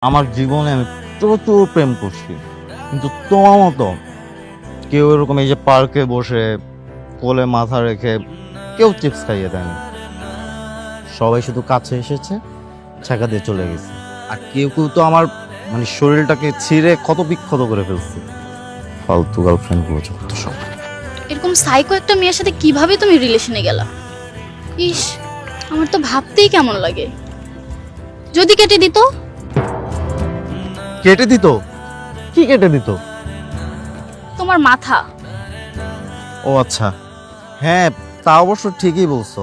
আমার জীবনে আমি প্রচুর প্রেম করছি, কিন্তু তোমার মতো কেউ এরকম এই যে পার্কে বসে কোলে মাথা রেখে কেউ চিপস খাইয়ে দেয়নি। সবাই শুধু কাছে এসেছে, ছাকা দিয়ে চলে গেছে। আর কেউ কেউ তো আমার মানে শরীরটাকে ছিঁড়ে ক্ষত বিক্ষত করে ফেলছে। ফালতু গার্লফ্রেন্ড গুলো যত সব। এরকম সাইকো একটা মেয়ের সাথে কিভাবে তুমি রিলেশনে গেলা? ইস, আমার তো ভাবতেই কেমন লাগে। যদি কেটে দিত। কেটে দিত? কি কেটে দিত? তোমার মাথা। ও আচ্ছা, হ্যাঁ তা অবশ্য ঠিকই বলছো।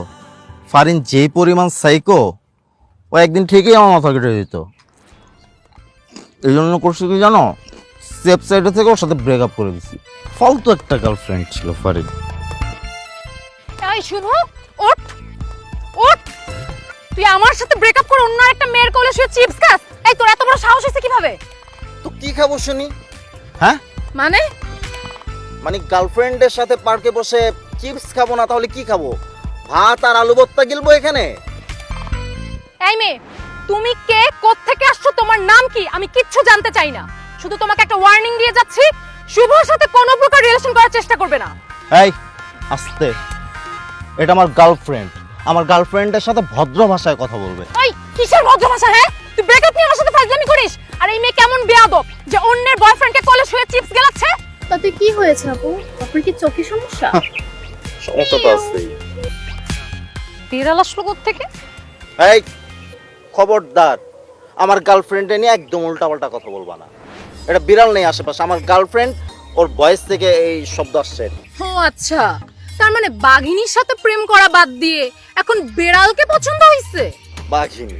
ফারিন যেই পরিমাণ সাইকো, ও একদিন ঠিকই আমার মাথা কেটে দিত। এই জন্য করছি কি জানো, সেফ সাইডে থেকে ওর সাথে ব্রেকআপ করে দিছি। ফালতু একটা গার্লফ্রেন্ড ছিল ফারিন। এই শুভ, ওঠ ওঠ, তুই আমার সাথে ব্রেকআপ করে অন্য একটা মেয়ের কোলে শুয়ে চিপস খাস? এই তোর এত বড় সাহস হয়েছে কিভাবে? তো কি খাবো শুনি? হ্যাঁ মানে মানে গার্লফ্রেন্ডের সাথে পার্কে বসে চিপস খাবো না তাহলে কি খাবো? ভাত আর আলু ভর্তা গিলবো এখানে? এই মেয়ে, তুমি কে, কোত্থেকে আসছো, তোমার নাম কি? আমি কিচ্ছু জানতে চাই না। শুধু তোমাকে একটা ওয়ার্নিং দিয়ে যাচ্ছি, শুভর সাথে কোনো প্রকার রিলেশন করার চেষ্টা করবে না। এই আস্তে, এটা আমার গার্লফ্রেন্ড। আমার গার্লফ্রেন্ডের সাথে ভদ্র ভাষায় কথা বলবে। এই কিসের ভদ্র ভাষা? হ্যাঁ, তুই ব্রেকআপ নিয়ে আমার সাথে ফাজলামি করিস? আর এই মেয়ে কেমন বেয়াদব যে অন্যের বয়ফ্রেন্ডকে কোলে শুয়ে চিপস গেলাচ্ছে? তাতে কি হয়েছে আপু? আপনার কি চোখে সমস্যা? সমস্যা তো আছেই। বিড়াল আসলো কোত্থেকে? এই খবরদার, আমার গার্লফ্রেন্ডে নিয়ে একদম উল্টাপাল্টা কথা বলবা না। এটা বিড়াল নেই আশেপাশে, আমার গার্লফ্রেন্ড। ওর ভয়েস থেকে এই শব্দ আসছে। ও আচ্ছা, তার মানে বাঘিনীর সাথে প্রেম করা বাদ দিয়ে এখন বিড়ালকে পছন্দ হইছে? বাঘিনী?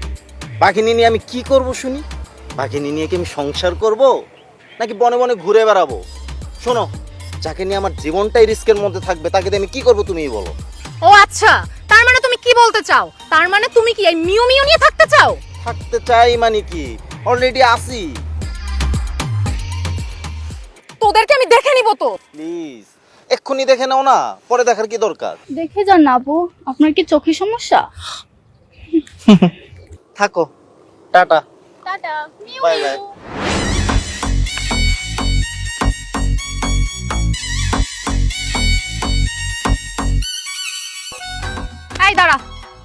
বাঘিনী নিয়ে আমি কি করব শুনি? বাঘিনী নিয়ে কি আমি সংসার করব, নাকি বনে বনে ঘুরে বেড়াবো? শোনো, যাকে নিয়ে আমার জীবনটাই রিস্কের মধ্যে থাকবে তাকে দিয়ে আমি কি করব তুমিই বলো। ও আচ্ছা, তার মানে তুমি কি বলতে চাও? তার মানে তুমি কি এই মিউ মিউ নিয়ে থাকতে চাও? থাকতে চাই মানে কি, অলরেডি আসি। তোদেরকে আমি দেখে নিব তো। প্লিজ এক্ষুনি দেখে নাও না, পরে দেখার কি দরকার? দেখে যান না আপু, আপনার কি চোখে সমস্যা? থাকো, tata. Tata. Mu bye bye. Mu. এই দাঁড়া,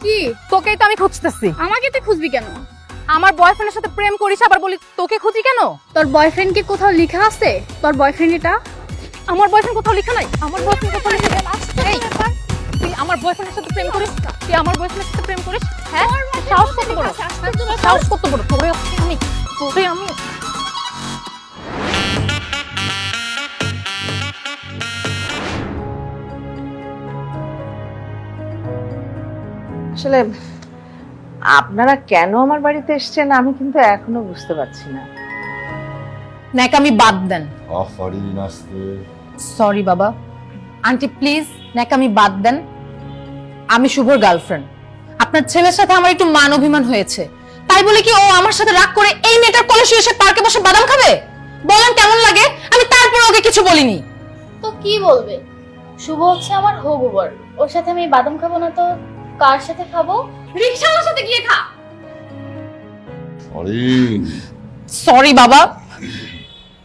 কি? তোকেই তো আমি খুঁজতেছি। আমাকে তুই খুঁজবি কেন? আমার বয়ফ্রেন্ডের সাথে প্রেম করিস আবার বলি তোকে খুঁজি কেন? তোর বয়ফ্রেন্ড কি কোথাও লেখা আছে? তোর বয়ফ্রেন্ড এটা? আমার বয়ফ্রেন্ড কোথাও লেখা নাই। আমার বয়ফ্রেন্ড কোথাও লেখা নাই। এই, তুই আমার বয়ফ্রেন্ডের সাথে প্রেম করিস? তুই আমার বয়ফ্রেন্ডের সাথে প্রেম করিস? হ্যাঁ, সাহস কত বড়? সাহস কত বড়? তোরে আমি আসলে আপনারা কেন আমার বাড়িতে এসেছেন আমি কিন্তু এখনো বুঝতে পারছি না। ন্যাকামি বাদ দেন। আফারিন আসতে। সরি বাবা। আন্টি প্লিজ ন্যাকামি বাদ দেন। আমি শুভর গার্লফ্রেন্ড। আপনার ছেলের সাথে আমার একটু মান অভিমান হয়েছে, তাই বলে কি ও আমার সাথে রাগ করে এই মেয়েটার কোলে শুয়ে সে পার্কে বসে বাদাম খাবে? বলেন কেমন লাগে? আমি তারপর ওকে কিছু বলিনি। তো কি বলবে? শুভ হচ্ছে আমার হবু বর, ওর সাথে আমি বাদাম খাবো না তো কার সাথে খাবো? রিকশাওয়ালার সাথে গিয়ে খা। ফারিন, সরি বাবা,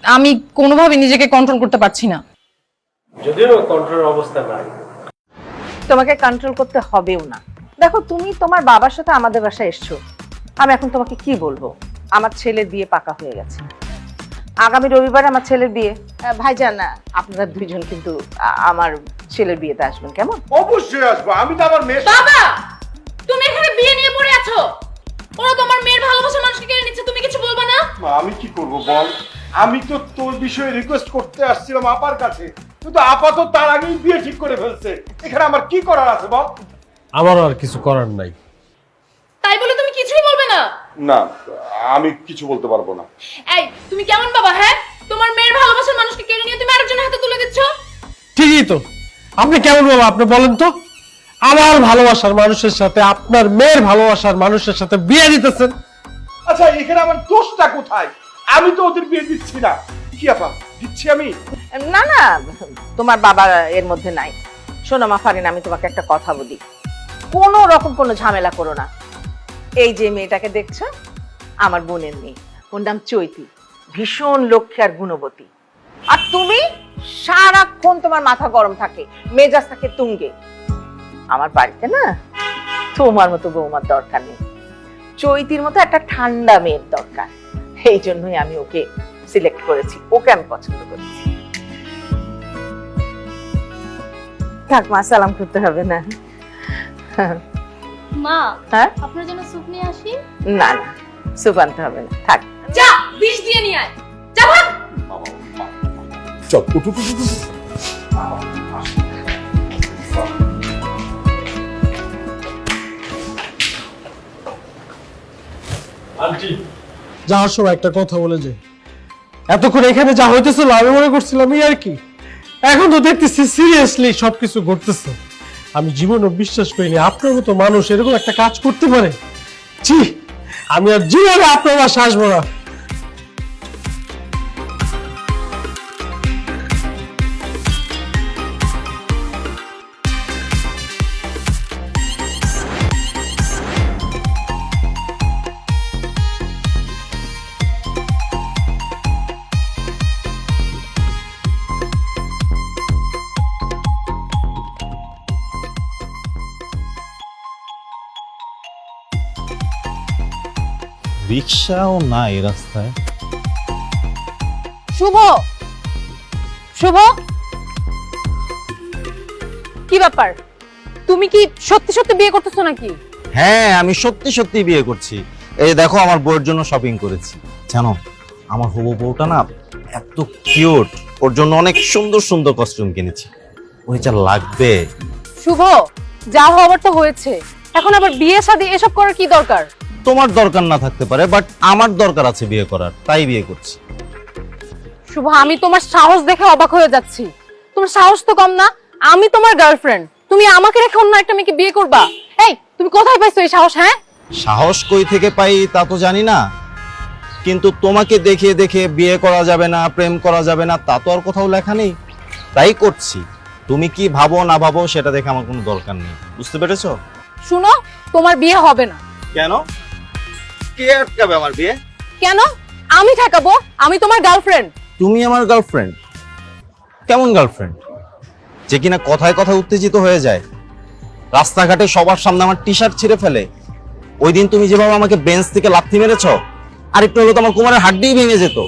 আমি কোনোভাবে নিজেকে কন্ট্রোল করতে পারছি না। যদিও কন্ট্রোলের অবস্থা নাই। তোমাকে কন্ট্রোল করতে হবেও না। দেখো তুমি তোমার বাবার সাথে আমাদের বাসায় এসছো, আমি এখন তোমাকে কি বলবো? আমার ছেলের বিয়ে পাকা হয়ে গেছে, আগামী রবিবারে আমার ছেলের বিয়ে। ভাইজান আপনারা দুইজন কিন্তু আমার ছেলের বিয়েতে আসবেন, কেমন? অবশ্যই আসবো। আমি তো আমার মেয়ে। বাবা, তুমি এখানে বিয়ে নিয়ে পড়ে আছো, ওরা তোমার মেয়ের ভালোবাসার মানুষকে কেড়ে নিচ্ছে, তুমি কিছু বলবা না? আমি কি করব বল? আমি তো তোর বিষয়ে রিকোয়েস্ট করতে আসছিলাম আপার কাছে, কিন্তু আপা তো তার আগেই বিয়ে ঠিক করে ফেলছে। এখানে আমার কি করার আছে বল? আমারও আর কিছু করার নাই। তাই বলে তুমি কিছুই বলবে না? না, আমি কিছু বলতে পারবো না। এই তুমি কেমন বাবা? হ্যাঁ, তোমার মেয়ের ভালোবাসার মানুষকে কেড়ে নিয়ে তুমি আরেকজনের হাতে তুলে দিচ্ছ। ঠিকই তো। আপনি কেমন বাবা? আপনি বলেন তো, আমার ভালোবাসার মানুষের সাথে আপনার মেয়ের ভালোবাসার মানুষের সাথে বিয়ে দিতেছেন। আচ্ছা এখানে আমার দোষটা কোথায়? আমি তো ওদের বিয়ে দিচ্ছি না। কি আপা, দিচ্ছি আমি? না না, তোমার বাবা এর মধ্যে নাই। শোনো মা ফারিন, আমি তোমাকে একটা কথা বলি, কোনো রকম কোনো ঝামেলা করো না। এই যে মেয়েটাকে দেখছো আমার বোনের মেয়ে, ওর নাম চৈতি, ভীষণ লক্ষ্মী আর গুণবতী। আর তুমি সারাক্ষণ তোমার মাথা গরম থাকে, মেজাজ থাকে তুঙ্গে। আমার বাড়িতে না তোমার মতো বৌমার দরকার নেই, চৈতির মতো একটা ঠান্ডা মেয়ের দরকার। এই জন্যই আমি ওকে সিলেক্ট করেছি, ওকে আমি পছন্দ করেছি। থাক মা, সালাম করতে হবে না। মা, হ্যাঁ, আপনার জন্য স্যুপ নিয়ে আসি? না না, সুপ আনতে হবে না, থাক। যা বিষ দিয়ে নিয়ে আয়, যা ভাগ। চল উঠু উঠু উঠু। আন্টি যাওয়ার সময় একটা কথা বলে যে এতক্ষণ এখানে যা হইতেছিল আমি মনে করছিলাম এই আর কি, এখন তো দেখতেছি সিরিয়াসলি সবকিছু ঘটতেছে। আমি জীবনও বিশ্বাস করিনি আপনার মতো মানুষ এরকম একটা কাজ করতে পারে। জি, আমি আর জীবনে আপনার বাসায় আসবো না। রিক্সাও নাই রাস্তায়। শুভ, শুভ, কি ব্যাপার? তুমি কি সত্যি সত্যি বিয়ে করতেছো নাকি? হ্যাঁ, আমি সত্যি সত্যি বিয়ে করছি। এই যে দেখো, আমার বউয়ের জন্য শপিং করেছি। জানো, আমার হবু বউটা না এত কিউট, ওর জন্য অনেক সুন্দর সুন্দর কস্টিউম কিনেছি। ওই যা লাগবে। শুভ, যা হবার তো হয়েছে, এখন আবার বিয়ে শাদী এসব করার কি দরকার? তোমার দরকার না থাকতে পারে, বাট আমার দরকার আছে বিয়ে করার, তাই বিয়ে করছি। শুভ, আমি তোমার সাহস দেখে অবাক হয়ে যাচ্ছি। তোমার সাহস তো কম না, আমি তোমার গার্লফ্রেন্ড, তুমি আমাকে রেখে অন্য একটা মেয়েকে বিয়ে করবা? এই, তুমি কোথায় পাইছো এই সাহস? হ্যাঁ, সাহস কই থেকে পাই তা তো জানি না, কিন্তু তোমাকে দেখে দেখে বিয়ে করা যাবে না, প্রেম করা যাবে না, তা তো আর কোথাও লেখা নেই, তাই করছি। তুমি কি ভাবো না ভাবো সেটা দেখে আমার কোনো দরকার নেই, বুঝতে পেরেছো? শুনো, তোমার বিয়ে হবে না। কেন? কে আটকাবে আমার বিয়ে? কেন আমি ঠেকাবো? আমি তোমার গার্লফ্রেন্ড। তুমি আমার গার্লফ্রেন্ড? কেমন গার্লফ্রেন্ড? যে কিনা কথায় কথায় উত্তেজিত হয়ে যায়, রাস্তাঘাটে সবার সামনে আমার টি শার্ট ছিঁড়ে ফেলে। ওই দিন তুমি যেভাবে আমাকে বেঞ্চ থেকে লাথি মেরেছো, আর একটু হলো তোমার কোমরের হাড্ডিই ভেঙে যেত।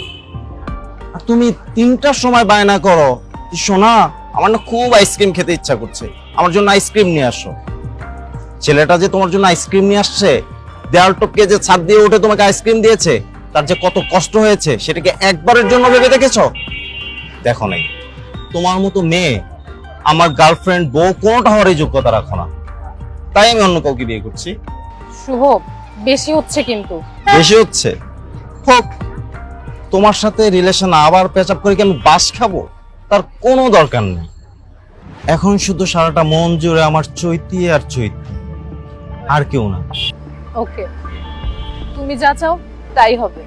আর তুমি 3টার সময় বায়না করো, শোনা আমার না খুব আইসক্রিম খেতে ইচ্ছা করছে, আমার জন্য আইসক্রিম নিয়ে আসো। ছেলেটা যে তোমার জন্য আইসক্রিম নিয়ে আসছে, দেয়াল টপকে যে ছাদ দিয়ে উঠে তোমাকে আইসক্রিম দিয়েছে, তার যে কত কষ্ট হয়েছে সেটাকে একবারের জন্য ভেবে দেখেছো? দেখো নাই। তোমার মতো মেয়ে আমার গার্লফ্রেন্ড, বউ কোনোটা হওয়ার যোগ্যতা রাখো না, তাই আমি অন্য কাউকে বিয়ে করছি। শুভ, বেশি হচ্ছে কিন্তু। বেশি হচ্ছে হোক, তোমার সাথে রিলেশন আবার প্যাচআপ করে কি আমি বাস খাবো? তার কোনো দরকার নেই। এখন শুধু সারাটা মন জুড়ে আমার চৈতি আর চৈতি, আর কেউ না। ওকে, তুমি যা চাও তাই হবে।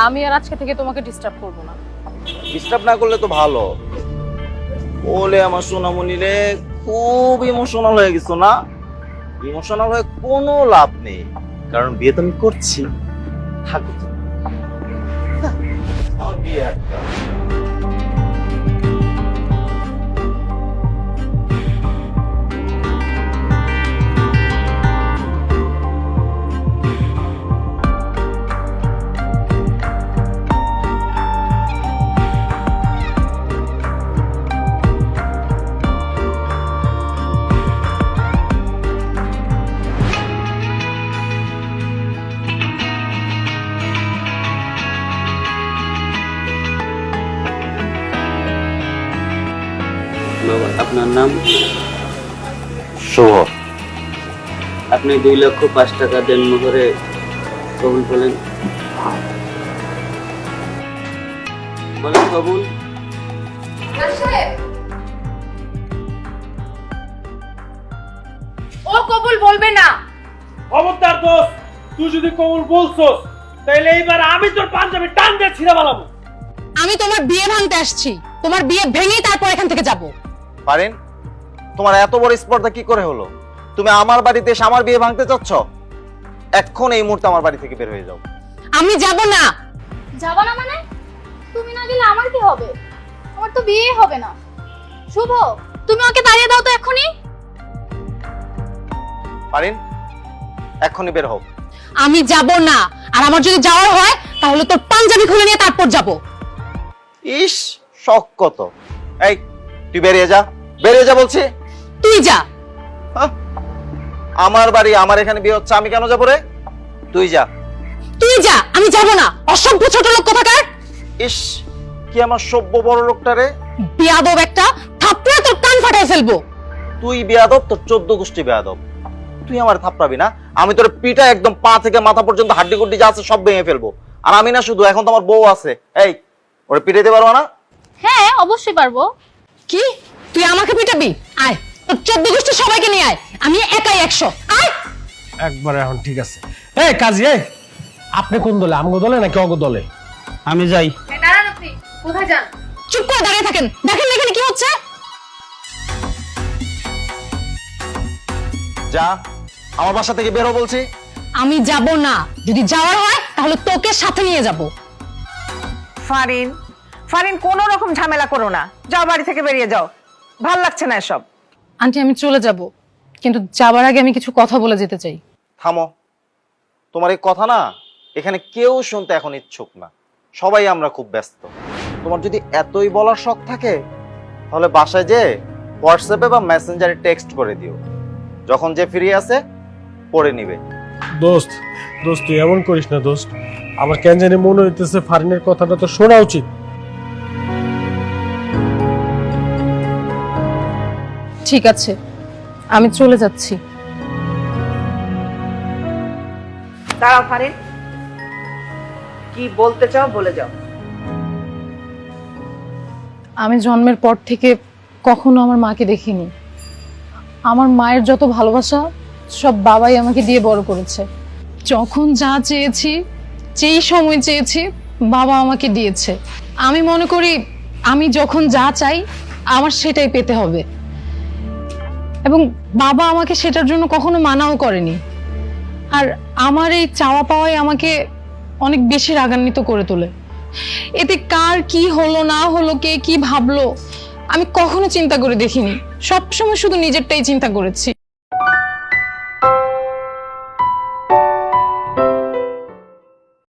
আমি আর আজকে থেকে তোমাকে ডিস্টার্ব করব না। ডিস্টার্ব না করলে তো ভালো। বলে আমার সোনামণি রে, খুব ইমোশনাল হয়ে গেছো না? ইমোশনাল হয়ে কোনো লাভ নেই, কারণ বিয়ে তো আমি করছি। থাকো তুমি। আমার বিয়ে একটা। বাবা, আপনার নাম? শুভ। আপনি 2,05,000 টাকা দেন মোহরে, কবুল বলেন। বলেন কবুল। ও কবুল বলবে না। খবরদার দোস্ত, তুই যদি কবুল বলছস তাহলে এইবার আমি তোর পাঞ্জাবি টান দিয়ে ছিঁড়ে ফেলাবো। আমি তোমার বিয়ে ভাঙতে আসছি, তোমার বিয়ে ভেঙেই তারপর এখান থেকে যাব। পারেন, তোমার এত বড় স্পর্ধা কি করে হলো? তুমি আমার বাড়িতে এসে আমার বিয়ে ভাঙতে চাচ্ছ? এখন এই মুহূর্তে আমার বাড়ি থেকে বের হয়ে যাও। আমি যাব না। যাবা না মানে? তুমি না গেলে আমার কি হবে? আমার তো বিয়ে হবে না। শুভ, তুমি ওকে তাড়িয়ে দাও তো এখনই। পারিন, এক্ষুনি বের হও। আমি যাব না, আর আমার যদি যাওয়ার হয় তাহলে তোর পাঞ্জাবি খুলে নিয়ে তারপর যাব। ইস, শখ কত! এই, তুই বেরিয়ে যা, বেরিয়ে যা বলছি। তুই যা। হাহ, আমার বাড়ি, আমার এখানে বিয়ে হচ্ছে, আমি কেন যাবো রে? তুই যা। তুই যা, আমি যাব না। অসভ্য ছোট লোক কোথাকার। ইস, কি আমার সভ্য বড় লোকটা রে! বিয়াদব একটা, থাপ্পড়ে তোর কান ফাটাই ফেলবো। তুই বেয়াদব, তোর 14 গোষ্ঠী বেয়াদব। তুই আমার থাপড়াবি না, আমি তোর পিঠা একদম পা থেকে মাথা পর্যন্ত হাড্ডি গুড্ডি যা আছে সব ভেঙে ফেলবো। আর আমি না শুধু, এখন তো আমার বউ আছে। এই, ওরে পিটাইতে পারবো না? হ্যাঁ, অবশ্যই পারবো। কি, তুই আমাকে পিটাবি? আয়, তোর 14 গোষ্ঠী সবাইকে নিয়ে আয়, আমি একাই 100। আয়। একবার এখন ঠিক আছে। এই কাজী, এই আপনি কোন দলে, আমগো দলে নাকি অগো দলে? আমি যাই। দাঁড়ান আপনি, কোথায় যান? চুপ করে দাঁড়িয়ে থাকেন, দেখেন না এখানে কি হচ্ছে। যা, আমার বাসা থেকে বেরো বলছি। আমি যাব না, যদি যাওয়ার হয় তাহলে তোকে সাথে নিয়ে যাব। ফারিন, ফারিন, কোনো রকম ঝামেলা করো না, যাও বাড়ি থেকে বেরিয়ে যাও, ভাল লাগছে না এসব। আন্টি, আমি চলে যাব, কিন্তু যাবার আগে আমি কিছু কথা বলে যেতে চাই। থামো, তোমার এই কথা না এখানে কেউ শুনতে এখন ইচ্ছুক না, সবাই আমরা খুব ব্যস্ত। তোমার যদি এতই বলার শখ থাকে তাহলে বাসায় যে হোয়াটসঅ্যাপে বা মেসেঞ্জারে টেক্সট করে দিও, যখন যে ফ্রি আছে পড়ে নিবে। দোস্ত, দোস্ত তুই এমন করিস না দোস্ত। আমার কেন জানি মনে হইতেছে ফারিনের কথাটা তো শোনা উচিত। ঠিক আছে, আমি চলে যাচ্ছি। দাঁড়াও ফারিন, কি বলতে চাও বলে যাও। আমি জন্মের পর থেকে কখনো আমার মাকে দেখিনি। আমার মায়ের যত ভালোবাসা সব বাবাই আমাকে দিয়ে বড় করেছে। যখন যা চেয়েছি, যেই সময় চেয়েছি, বাবা আমাকে দিয়েছে। আমি মনে করি আমি যখন যা চাই আমার সেটাই পেতে হবে, এবং বাবা আমাকে সেটার জন্য কখনো মানাও করেনি। আর আমার এই চাওয়া পাওয়াই আমাকে অনেক বেশি রাগান্বিত করে তোলে। এতে কার কি হলো না হলো, কে কি ভাবলো, আমি কখনো চিন্তা করে দেখিনি। সবসময় শুধু নিজেরটাই চিন্তা করেছি।